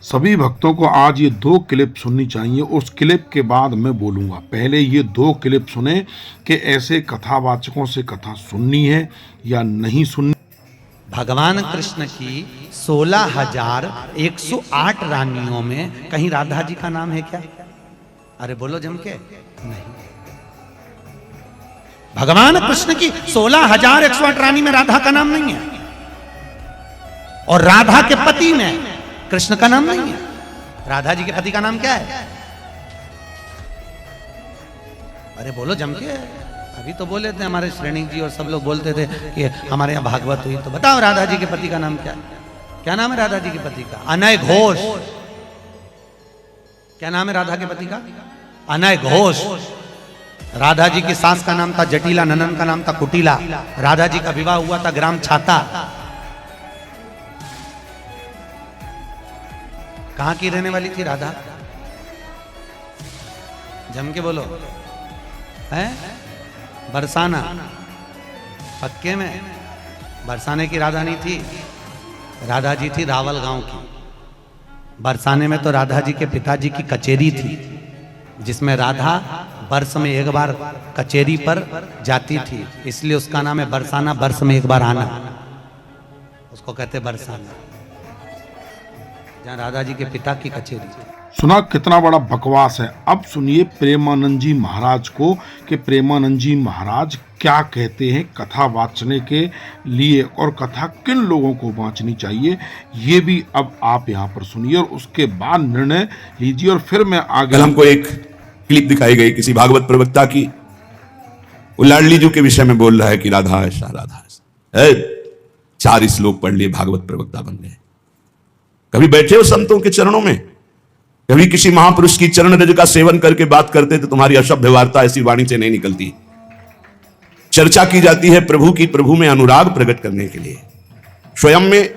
सभी भक्तों को आज ये 2 क्लिप सुननी चाहिए। उस क्लिप के बाद मैं बोलूँगा। पहले ये 2 क्लिप सुने कि ऐसे कथावाचकों से कथा सुननी है या नहीं सुननी। भगवान कृष्ण की 16,108 रानियों में कहीं राधा जी का नाम है क्या? अरे बोलो जम के। नहीं। भगवान कृष्ण की 16,108 रानी में राधा का नाम नहीं है, और राधा के पति में कृष्ण का नाम नहीं है। राधा जी के पति का नाम क्या है? अरे बोलो जम के। अभी तो बोले थे हमारे श्रेणी जी और सब लोग बोलते थे कि हमारे यहाँ भागवत हुई, तो बताओ राधा जी के पति का नाम क्या है? क्या नाम है राधा जी के पति का? अनय घोष। क्या नाम है राधा के पति का? अनय घोष। राधा जी की सास का नाम था जटिला, ननन का नाम था कुटिला। राधा जी का विवाह हुआ था ग्राम छाता। कहां की रहने वाली थी राधा? जम के बोलो। है बरसाना। पक्के में बरसाने की राधा नहीं थी। राधा जी थी रावल गांव की। बरसाने में तो राधा जी के पिताजी की कचेरी थी, जिसमें राधा वर्ष में एक बार कचेरी पर जाती थी, इसलिए उसका नाम है बरसाना। वर्ष में एक बार आना, उसको कहते बरसाना, जहां राधा जी के पिता की कचेरी थी। सुना कितना बड़ा बकवास है। अब सुनिए प्रेमानंद जी महाराज को कि प्रेमानंद जी महाराज क्या कहते हैं कथा वाचने के लिए, और कथा किन लोगों को वाचनी चाहिए, ये भी अब आप यहाँ पर सुनिए और उसके बाद निर्णय लीजिए। और फिर मैं आगे। कल हमको एक क्लिप दिखाई गई किसी भागवत प्रवक्ता की, वो लाडली जी के विषय में बोल रहा है कि राधा ऐसा राधा ऐसा। 4 श्लोक पढ़ लिए, भागवत प्रवक्ता बन गए। कभी बैठे हो संतों के चरणों में? कभी किसी महापुरुष की चरण रज का सेवन करके बात करते तो तुम्हारी अशुद्ध वार्ता ऐसी वाणी से नहीं निकलती। चर्चा की जाती है प्रभु की, प्रभु में अनुराग प्रकट करने के लिए, स्वयं में,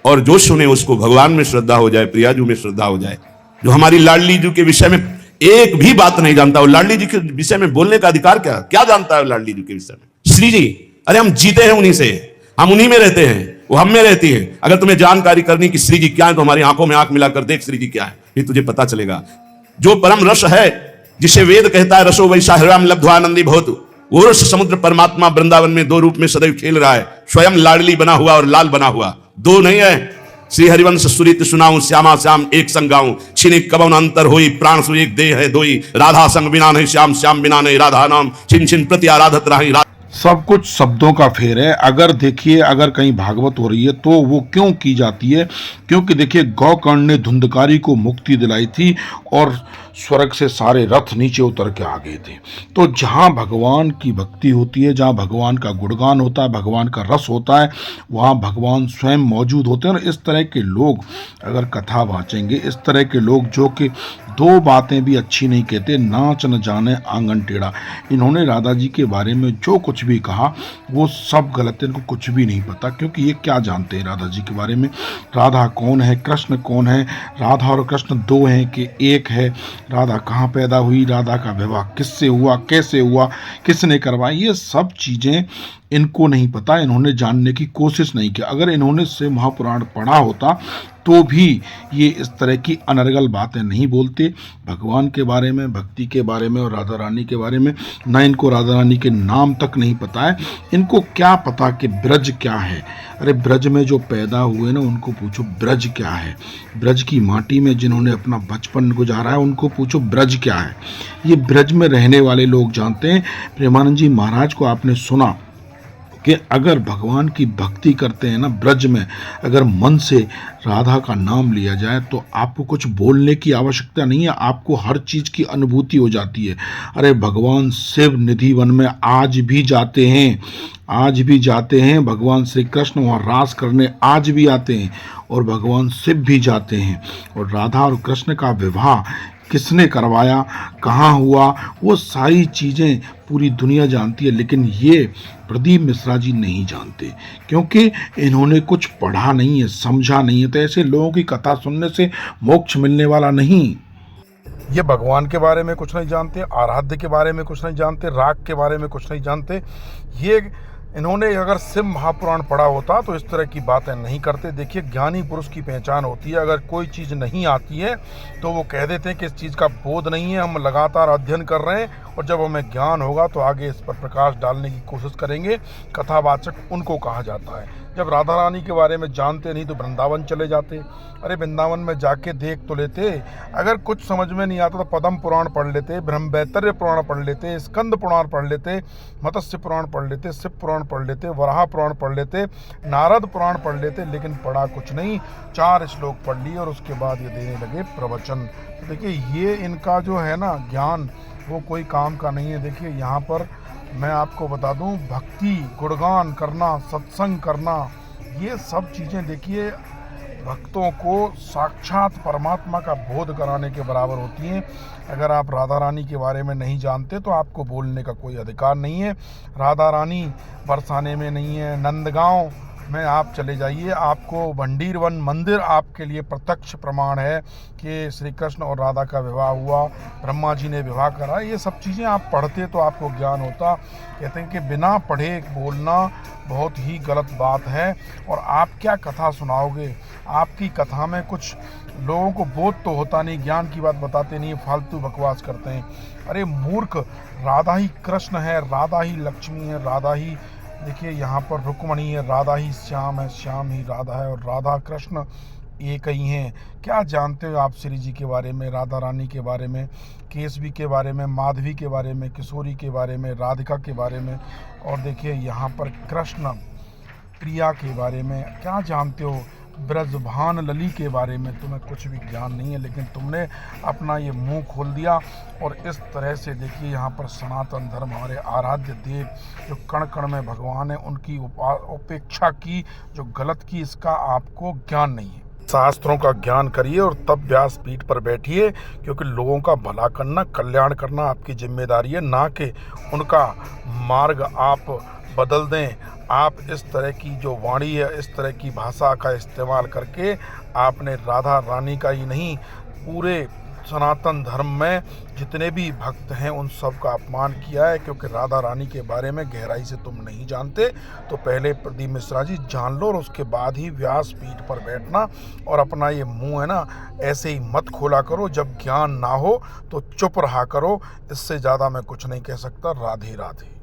और जो सुने उसको भगवान में श्रद्धा हो जाए, प्रियाजू में श्रद्धा हो जाए। जो हमारी लाडली जी के विषय में एक भी बात नहीं जानता, वो लाडली जी के विषय में बोलने का अधिकार क्या जानता है लाडली जी के विषय में? श्री जी, अरे हम जीते हैं उन्हीं से, हम उन्हीं में रहते हैं, वो हम में रहती है। अगर तुम्हें जानकारी करनी कि श्री जी क्या है तो हमारी आंखों में आंख मिलाकर देख श्री जी क्या है, फिर तुझे पता चलेगा। जो परम रस है, जिसे वेद कहता है रसो वैसा हृदय लब्ध्वानंदी भवतु, वो रस समुद्र परमात्मा वृंदावन में 2 रूप में सदैव खेल रहा है। स्वयं लाडली बना हुआ और लाल बना हुआ, 2 नहीं है। श्री हरिवंश सुरित सुनाऊं, श्यामा श्याम एक संग गाऊं, छिनिक कबन अंतर होई, प्राण सु एक देह है दोई, राधा संग बिना नहीं श्याम, श्याम बिना नहीं राधा नाम, छिन छिन प्रति आराधत राही। सब कुछ शब्दों का फेर है। अगर देखिए, अगर कहीं भागवत हो रही है तो वो क्यों की जाती है? क्योंकि देखिए, गौकर्ण ने धुंधकारी को मुक्ति दिलाई थी और स्वर्ग से सारे रथ नीचे उतर के आ गए थे। तो जहाँ भगवान की भक्ति होती है, जहाँ भगवान का गुणगान होता है, भगवान का रस होता है, वहाँ भगवान स्वयं मौजूद होते हैं। और इस तरह के लोग अगर कथा वाचेंगे, इस तरह के लोग जो कि 2 बातें भी अच्छी नहीं कहते, नाच न जाने आंगन टेढ़ा, इन्होंने राधा जी के बारे में जो कुछ भी कहा वो सब गलत है। इनको कुछ भी नहीं पता, क्योंकि ये क्या जानते हैं राधा जी के बारे में? राधा कौन है, कृष्ण कौन है, राधा और कृष्ण 2 हैं कि 1 है, राधा कहाँ पैदा हुई, राधा का विवाह किससे हुआ, कैसे हुआ, किसने करवाया, ये सब चीज़ें इनको नहीं पता। इन्होंने जानने की कोशिश नहीं की। अगर इन्होंने शिव महापुराण पढ़ा होता तो भी ये इस तरह की अनर्गल बातें नहीं बोलते भगवान के बारे में, भक्ति के बारे में और राधा रानी के बारे में। ना इनको राधा रानी के नाम तक नहीं पता है। इनको क्या पता कि ब्रज क्या है? अरे ब्रज में जो पैदा हुए ना, उनको पूछो ब्रज क्या है। ब्रज की माटी में जिन्होंने अपना बचपन गुजारा है, उनको पूछो ब्रज क्या है। ये ब्रज में रहने वाले लोग जानते हैं। प्रेमानंद जी महाराज को आपने सुना कि अगर भगवान की भक्ति करते हैं ना, ब्रज में अगर मन से राधा का नाम लिया जाए तो आपको कुछ बोलने की आवश्यकता नहीं है, आपको हर चीज़ की अनुभूति हो जाती है। अरे भगवान शिव निधि वन में आज भी जाते हैं, आज भी जाते हैं। भगवान श्री कृष्ण वहाँ रास करने आज भी आते हैं, और भगवान शिव भी जाते हैं। और राधा और कृष्ण का विवाह किसने करवाया, कहाँ हुआ, वो सारी चीज़ें पूरी दुनिया जानती है। लेकिन ये प्रदीप मिश्रा जी नहीं जानते, क्योंकि इन्होंने कुछ पढ़ा नहीं है, समझा नहीं है। तो ऐसे लोगों की कथा सुनने से मोक्ष मिलने वाला नहीं। ये भगवान के बारे में कुछ नहीं जानते, आराध्य के बारे में कुछ नहीं जानते, राग के बारे में कुछ नहीं जानते। ये इन्होंने अगर शिव महापुराण पढ़ा होता तो इस तरह की बातें नहीं करते। देखिए, ज्ञानी पुरुष की पहचान होती है, अगर कोई चीज़ नहीं आती है तो वो कह देते हैं कि इस चीज़ का बोध नहीं है, हम लगातार अध्ययन कर रहे हैं और जब हमें ज्ञान होगा तो आगे इस पर प्रकाश डालने की कोशिश करेंगे। कथावाचक उनको कहा जाता है। जब राधा रानी के बारे में जानते नहीं तो वृंदावन चले जाते। अरे वृंदावन में जाके देख तो लेते। अगर कुछ समझ में नहीं आता तो पद्म पुराण पढ़ लेते, ब्रह्मवैवर्त पुराण पढ़ लेते, स्कंद पुराण पढ़ लेते, मत्स्य पुराण पढ़ लेते, शिव पुराण पढ़ लेते, वराह पुराण पढ़ लेते, नारद पुराण पढ़ लेते, लेकिन पढ़ा कुछ नहीं। 4 श्लोक पढ़ लिए और उसके बाद ये देने लगे प्रवचन। तो देखिए, ये इनका जो है ना ज्ञान, वो कोई काम का नहीं है। देखिए, यहाँ पर मैं आपको बता दूं, भक्ति, गुणगान करना, सत्संग करना, ये सब चीज़ें देखिए भक्तों को साक्षात परमात्मा का बोध कराने के बराबर होती हैं। अगर आप राधा रानी के बारे में नहीं जानते तो आपको बोलने का कोई अधिकार नहीं है। राधा रानी बरसाने में नहीं है, नंदगांव में आप चले जाइए, आपको भंडीर वन मंदिर आपके लिए प्रत्यक्ष प्रमाण है कि श्री कृष्ण और राधा का विवाह हुआ, ब्रह्मा जी ने विवाह करा। ये सब चीज़ें आप पढ़ते तो आपको ज्ञान होता। कहते हैं कि बिना पढ़े बोलना बहुत ही गलत बात है। और आप क्या कथा सुनाओगे? आपकी कथा में कुछ लोगों को बोध तो होता नहीं, ज्ञान की बात बताते नहीं, फालतू बकवास करते हैं। अरे मूर्ख, राधा ही कृष्ण है, राधा ही लक्ष्मी है, राधा ही देखिए यहाँ पर रुक्मणी है, राधा ही श्याम है, श्याम ही राधा है और राधा कृष्ण एक ही हैं। क्या जानते हो आप श्री जी के बारे में, राधा रानी के बारे में, केसवी के बारे में, माधवी के बारे में, किशोरी के बारे में, राधिका के बारे में, और देखिए यहाँ पर कृष्ण प्रिया के बारे में क्या जानते हो? ब्रजभान लली के बारे में तुम्हें कुछ भी ज्ञान नहीं है, लेकिन तुमने अपना ये मुंह खोल दिया। और इस तरह से देखिए यहाँ पर सनातन धर्म, हमारे आराध्य देव जो कण कण में भगवान है, उनकी उपेक्षा की, जो गलत की, इसका आपको ज्ञान नहीं है। शास्त्रों का ज्ञान करिए और तब व्यासपीठ पर बैठिए, क्योंकि लोगों का भला करना, कल्याण करना आपकी जिम्मेदारी है, ना कि उनका मार्ग आप बदल दें। आप इस तरह की जो वाणी है, इस तरह की भाषा का इस्तेमाल करके आपने राधा रानी का ही नहीं, पूरे सनातन धर्म में जितने भी भक्त हैं उन सब का अपमान किया है। क्योंकि राधा रानी के बारे में गहराई से तुम नहीं जानते, तो पहले प्रदीप मिश्रा जी जान लो और उसके बाद ही व्यासपीठ पर बैठना। और अपना ये मुंह है ना, ऐसे ही मत खोला करो। जब ज्ञान ना हो तो चुप रहा करो। इससे ज़्यादा मैं कुछ नहीं कह सकता। राधे राधे।